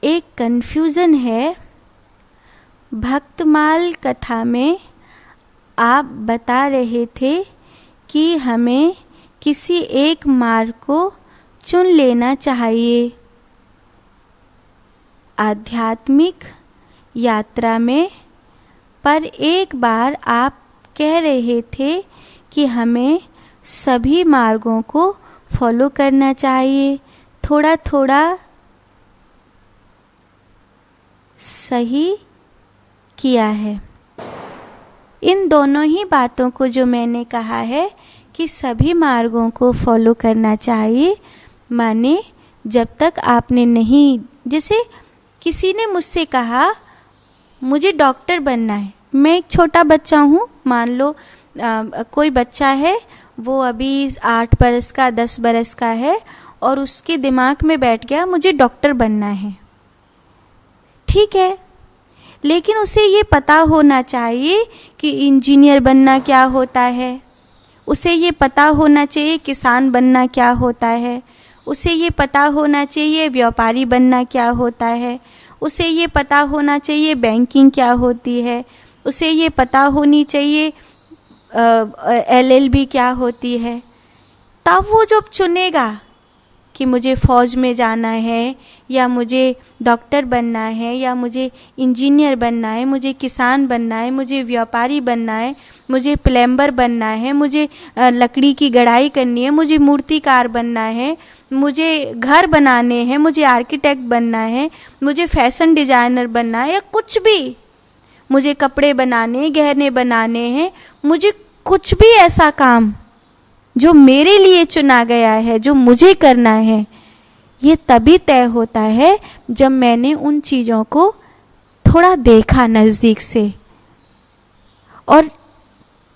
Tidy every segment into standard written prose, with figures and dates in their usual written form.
एक कन्फ्यूज़न है। भक्तमाल कथा में आप बता रहे थे कि हमें किसी एक मार्ग को चुन लेना चाहिए। आध्यात्मिक यात्रा में पर एक बार आप कह रहे थे कि हमें सभी मार्गों को फॉलो करना चाहिए। थोड़ा थोड़ा सही किया है। इन दोनों ही बातों को जो मैंने कहा है कि सभी मार्गों को फॉलो करना चाहिए, माने जब तक आपने नहीं, जैसे किसी ने मुझसे कहा मुझे डॉक्टर बनना है, मैं एक छोटा बच्चा हूँ, मान लो कोई बच्चा है, वो अभी 8 बरस का 10 बरस का है और उसके दिमाग में बैठ गया मुझे डॉक्टर बनना है। ठीक है, लेकिन उसे ये पता होना चाहिए कि इंजीनियर बनना क्या होता है, उसे ये पता होना चाहिए किसान बनना क्या होता है, उसे ये पता होना चाहिए व्यापारी बनना क्या होता है, उसे ये पता होना चाहिए बैंकिंग क्या होती है, उसे ये पता होनी चाहिए LLB क्या होती है। तब वो जब चुनेगा कि मुझे फौज में जाना है या मुझे डॉक्टर बनना है या मुझे इंजीनियर बनना है, मुझे किसान बनना है, मुझे व्यापारी बनना है, मुझे प्लम्बर बनना है, मुझे लकड़ी की गढ़ाई करनी है, मुझे मूर्तिकार बनना है, मुझे घर बनाने हैं, मुझे आर्किटेक्ट बनना है, मुझे फैशन डिजाइनर बनना है, या कुछ भी, मुझे कपड़े बनाने, गहने बनाने हैं, मुझे कुछ भी ऐसा काम जो मेरे लिए चुना गया है, जो मुझे करना है, ये तभी तय होता है जब मैंने उन चीज़ों को थोड़ा देखा नज़दीक से। और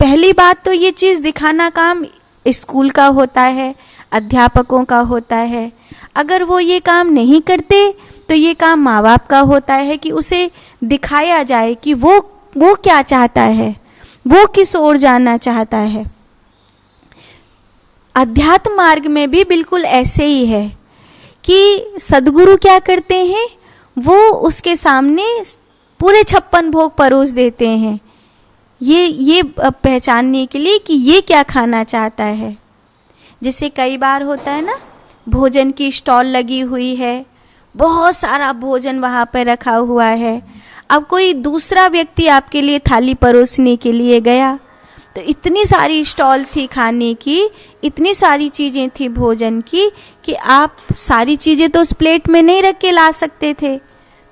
पहली बात तो ये चीज़ दिखाना काम स्कूल का होता है, अध्यापकों का होता है। अगर वो ये काम नहीं करते तो ये काम माँ बाप का होता है कि उसे दिखाया जाए कि वो क्या चाहता है, वो किस ओर जाना चाहता है। अध्यात्म मार्ग में भी बिल्कुल ऐसे ही है कि सद्गुरु क्या करते हैं, वो उसके सामने पूरे 56 भोग परोस देते हैं, ये पहचानने के लिए कि ये क्या खाना चाहता है। जैसे कई बार होता है ना, भोजन की स्टॉल लगी हुई है, बहुत सारा भोजन वहाँ पर रखा हुआ है। अब कोई दूसरा व्यक्ति आपके लिए थाली परोसने के लिए गया, तो इतनी सारी स्टॉल थी खाने की, इतनी सारी चीज़ें थी भोजन की कि आप सारी चीज़ें तो उस प्लेट में नहीं रख के ला सकते थे।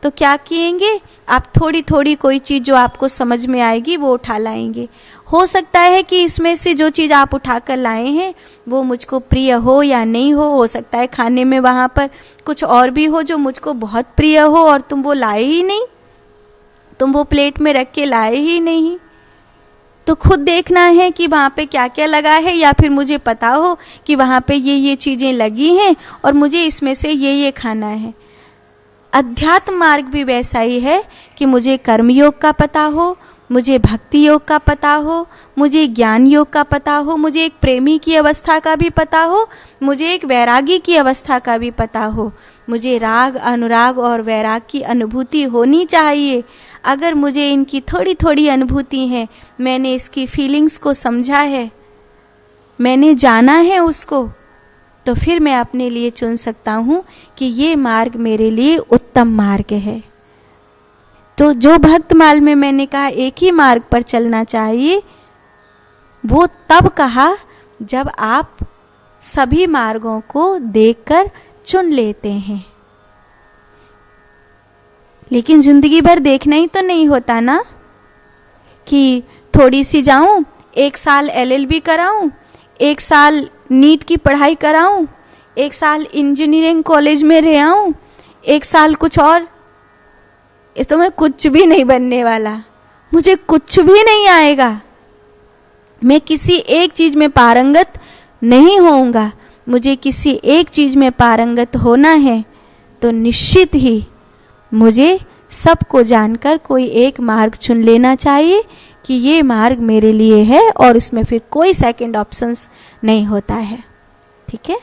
तो क्या किएंगे आप, थोड़ी थोड़ी कोई चीज़ जो आपको समझ में आएगी वो उठा लाएंगे। हो सकता है कि इसमें से जो चीज़ आप उठा कर लाए हैं वो मुझको प्रिय हो या नहीं हो सकता है खाने में वहाँ पर कुछ और भी हो जो मुझको बहुत प्रिय हो और तुम वो लाए ही नहीं, तुम वो प्लेट में रख के लाए ही नहीं। तो खुद देखना है कि वहाँ पे क्या क्या लगा है, या फिर मुझे पता हो कि वहाँ पे ये चीज़ें लगी हैं और मुझे इसमें से ये खाना है। अध्यात्म मार्ग भी वैसा ही है कि मुझे कर्म योग का पता हो, मुझे भक्ति योग का पता हो, मुझे ज्ञान योग का पता हो, मुझे एक प्रेमी की अवस्था का भी पता हो, मुझे एक वैरागी की अवस्था का भी पता हो, मुझे राग अनुराग और वैराग की अनुभूति होनी चाहिए। अगर मुझे इनकी थोड़ी थोड़ी अनुभूति है, मैंने इसकी फीलिंग्स को समझा है, मैंने जाना है उसको, तो फिर मैं अपने लिए चुन सकता हूँ कि ये मार्ग मेरे लिए उत्तम मार्ग है। तो जो भक्तमाल में मैंने कहा एक ही मार्ग पर चलना चाहिए, वो तब कहा जब आप सभी मार्गों को देखकर चुन लेते हैं। लेकिन जिंदगी भर देखना ही तो नहीं होता ना, कि थोड़ी सी जाऊं, 1 साल LLB कराऊं, 1 साल नीट की पढ़ाई कराऊं, 1 साल इंजीनियरिंग कॉलेज में रह आऊं, 1 साल कुछ और। इस तो मैं कुछ भी नहीं बनने वाला, मुझे कुछ भी नहीं आएगा, मैं किसी एक चीज में पारंगत नहीं होऊंगा। मुझे किसी एक चीज में पारंगत होना है तो निश्चित ही मुझे सबको जानकर कोई एक मार्ग चुन लेना चाहिए कि ये मार्ग मेरे लिए है, और उसमें फिर कोई सेकंड ऑप्शंस नहीं होता है। ठीक है।